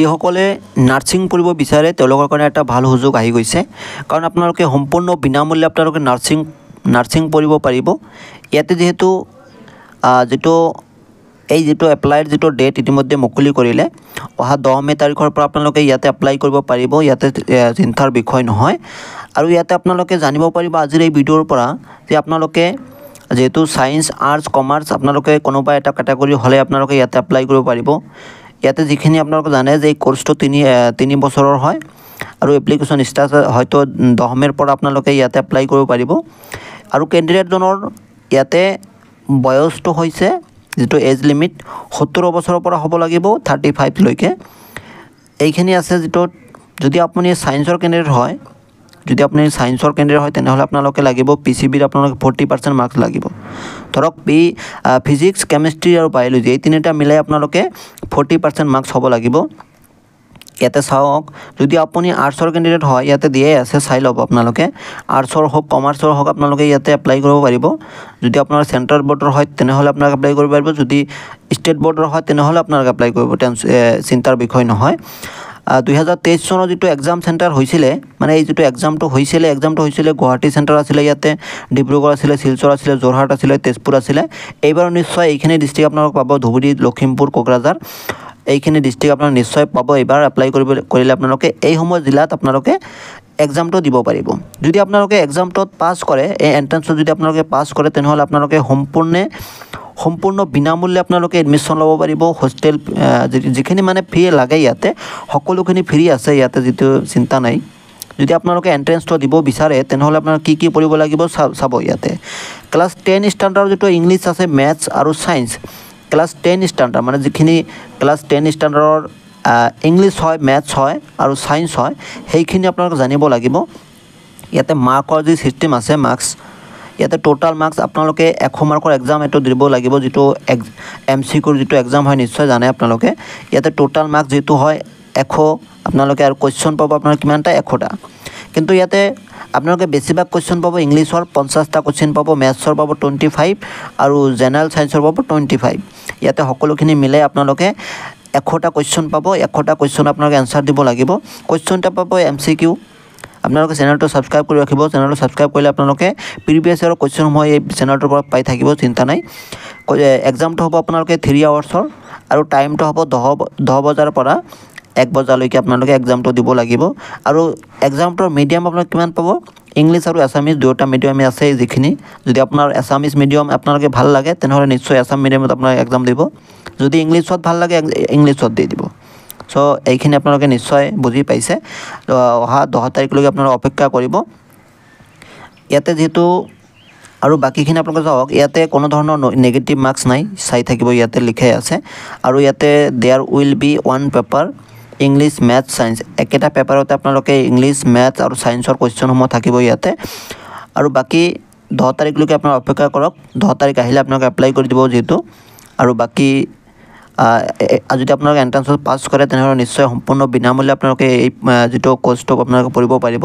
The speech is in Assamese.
যিসকলে নাৰ্ছিং পঢ়িব বিচাৰে তেওঁলোকৰ কাৰণে এটা ভাল সুযোগ আহি গৈছে, কাৰণ আপোনালোকে সম্পূৰ্ণ বিনামূল্যে আপোনালোকে নাৰ্ছিং পঢ়িব পাৰিব। ইয়াতে যিহেতু যিটো এপ্লাইৰ যিটো ডেট ইতিমধ্যে মুকলি কৰিলে, অহা 10 মে তাৰিখৰ পৰা আপোনালোকে ইয়াতে এপ্লাই কৰিব পাৰিব। ইয়াতে চিন্তাৰ বিষয় নহয়। আৰু ইয়াতে আপোনালোকে জানিব পাৰিব আজিৰ এই ভিডিঅ'ৰ পৰা যে আপোনালোকে যেহেতু সায়েন্স, আৰ্টছ, কমাৰ্চ আপোনালোকে কোনোবা এটা ক্যাটাগৰী হ'লে আপোনালোকে ইয়াতে এপ্লাই কৰিব পাৰিব। ইয়াতে যিখিনি আপোনালোকে জানে যে এই কোৰ্সটো 3 বছৰৰ হয় আৰু এপ্লিকেশ্যন ষ্টাৰ্ট হয়তো 10 মেৰ পৰা আপোনালোকে ইয়াতে এপ্লাই কৰিব পাৰিব। আৰু কেণ্ডিডেটজনৰ ইয়াতে বয়সটো হৈছে যেটো এজ লিমিট 70 বছৰৰ পৰা হ'ব লাগিব 35 লৈকে। এইখিনি আছে যেটো যদি আপুনি সায়েন্সৰ কেণ্ডিডেট হয়, তেনেহ'লে আপোনালোকে লাগিব পিসিবিৰ আপোনালোকে 40% মাৰ্কস লাগিব। ধৰক ফিজিক্স, কেমিষ্ট্ৰি আৰু বায়োলজি এই তিনিটা মিলাই আপোনালোকে 40% মাৰ্কস হ'ব লাগিব। ইয়াতে চাওক, যদি আপুনি আৰ্টছৰ কেণ্ডিডেট হয় ইয়াতে দিয়ে আছে, চাই ল'ব আপোনালোকে। আৰ্টছৰ হওক কমাৰ্চৰ হওক আপোনালোকে ইয়াতে এপ্লাই কৰিব পাৰিব। যদি আপোনাৰ চেণ্ট্ৰেল বৰ্ডৰ হয় তেনেহ'লে আপোনালোকে এপ্লাই কৰিব পাৰিব, যদি ষ্টেট বৰ্ডৰ হয় তেনেহ'লে আপোনালোকে এপ্লাই কৰিব, চিন্তাৰ বিষয় নহয়। 2023 চনৰ যিটো এক্সাম চেণ্টাৰ হৈছিলে, মানে এই যিটো এক্সামটো হৈছিলে গুৱাহাটী চেণ্টাৰ আছিলে, ইয়াতে ডিব্ৰুগড় আছিলে, শিলচৰ আছিলে, যোৰহাট আছিলে, তেজপুৰ আছিলে। এইবাৰ নিশ্চয় এইখিনি ডিষ্ট্ৰিক্ট আপোনালোক পাব, ধুবুৰী, লখিমপুৰ, কোকৰাঝাৰ এইখিনি ডিষ্ট্ৰিক্ট আপোনালোকে নিশ্চয় পাব। এইবাৰ এপ্লাই কৰিলে আপোনালোকে এইসমূহ জিলাত আপোনালোকে এক্সামটো দিব পাৰিব। যদি আপোনালোকে এক্সামটোত পাছ কৰে, এই এণ্ট্ৰেন্সত যদি আপোনালোকে পাছ কৰে তেনেহ'লে আপোনালোকে সম্পূৰ্ণ বিনামূল্যে আপোনালোকে এডমিশ্যন ল'ব পাৰিব। হোষ্টেল যিখিনি মানে ফ্ৰী লাগে ইয়াতে সকলোখিনি ফ্ৰী আছে, ইয়াতে যিটো চিন্তা নাই। যদি আপোনালোকে এণ্ট্ৰেন্সটো দিব বিচাৰে তেনেহ'লে আপোনালোকে কি পঢ়িব লাগিব চাব। ইয়াতে ক্লাছ 10 ষ্টেণ্ডাৰ্ডৰ যিটো ইংলিছ আছে, মেথছ আৰু ছায়েন্স, ক্লাছ 10 ষ্টেণ্ডাৰ্ড মানে যিখিনি ক্লাছ 10 ষ্টেণ্ডাৰ্ডৰ ইংলিছ হয়, মেথছ হয় আৰু ছায়েন্স হয়, সেইখিনি আপোনালোকে জানিব লাগিব। ইয়াতে মাৰ্কৰ যি ছিষ্টেম আছে, মাৰ্কছ ইয়াতে টোটাল মাৰ্কছ আপোনালোকে 100 মাৰ্কৰ এক্সাম এইটো দিব লাগিব, যিটো MCQৰ যিটো এক্সাম হয় নিশ্চয় জানে আপোনালোকে। ইয়াতে টোটাল মাৰ্কছ যিটো হয় 100 আপোনালোকে, আৰু কুৱেশ্যন পাব আপোনালোকে কিমানটা, 100টা। কিন্তু ইয়াতে আপোনালোকে বেছিভাগ কুৱেশ্যন পাব ইংলিছৰ 50টা কুৱেশ্যন পাব, মেথছৰ পাব 25 আৰু জেনেৰেল ছায়েন্সৰ পাব 25। ইয়াতে সকলোখিনি মিলাই আপোনালোকে 100টা কুৱেশ্যন পাব। 100টা কুৱেশ্যন আপোনালোকে এনচাৰ দিব লাগিব। কুৱেশ্যনটা পাব MCQ। আপোনালোকে চেনেলটো ছাবস্ক্ৰাইব কৰি ৰাখিব। চেনেলটো ছাবস্ক্ৰাইব কৰিলে আপোনালোকে প্ৰিভিয়াছ ইয়াৰৰ কুৱেশ্যনসমূহ এই চেনেলটোৰ পৰা পাই থাকিব, চিন্তা নাই। এক্সামটো হ'ব আপোনালোকে 3 আৱাৰ্ছৰ আৰু টাইমটো হ'ব 10 বজাৰ পৰা 1 বজালৈকে আপোনালোকে এক্সামটো দিব লাগিব। আৰু এক্সামটোৰ মিডিয়াম আপোনালোকে কিমান পাব, ইংলিছ আৰু আছামিজ দুয়োটা মিডিয়ামে আছে। যিখিনি যদি আপোনাৰ আছামিজ মিডিয়াম আপোনালোকে ভাল লাগে তেনেহ'লে নিশ্চয় আছাম মিডিয়ামত আপোনালোকে এক্সাম দিব। যদি ইংলিছত ভাল লাগে ইংলিছত দি দিব। চ' এইখিনি আপোনালোকে নিশ্চয় বুজি পাইছে। অহা 10 তাৰিখলৈকে আপোনালোকে অপেক্ষা কৰিব। ইয়াতে যিহেতু আৰু বাকীখিনি আপোনালোকে চাওক, ইয়াতে কোনো ধৰণৰ নেগেটিভ মাৰ্কছ নাই, চাই থাকিব, ইয়াতে লিখাই আছে। আৰু ইয়াতে there will be 1 paper English, maths, science, একেটা পেপাৰতে আপোনালোকে ইংলিছ, মেথছ আৰু ছায়েন্সৰ কুৱেশ্যনসমূহ থাকিব ইয়াতে। আৰু বাকী 10 তাৰিখলৈকে আপোনালোকে অপেক্ষা কৰক। 10 তাৰিখ আহিলে আপোনালোকে এপ্লাই কৰি দিব যিহেতু। আৰু বাকী যদি আপোনালোকে এণ্ট্ৰেন্সত পাছ কৰে তেনেহ'লে নিশ্চয় সম্পূৰ্ণ বিনামূল্যে আপোনালোকে এই যিটো কোৰ্সটো আপোনালোকে পঢ়িব পাৰিব।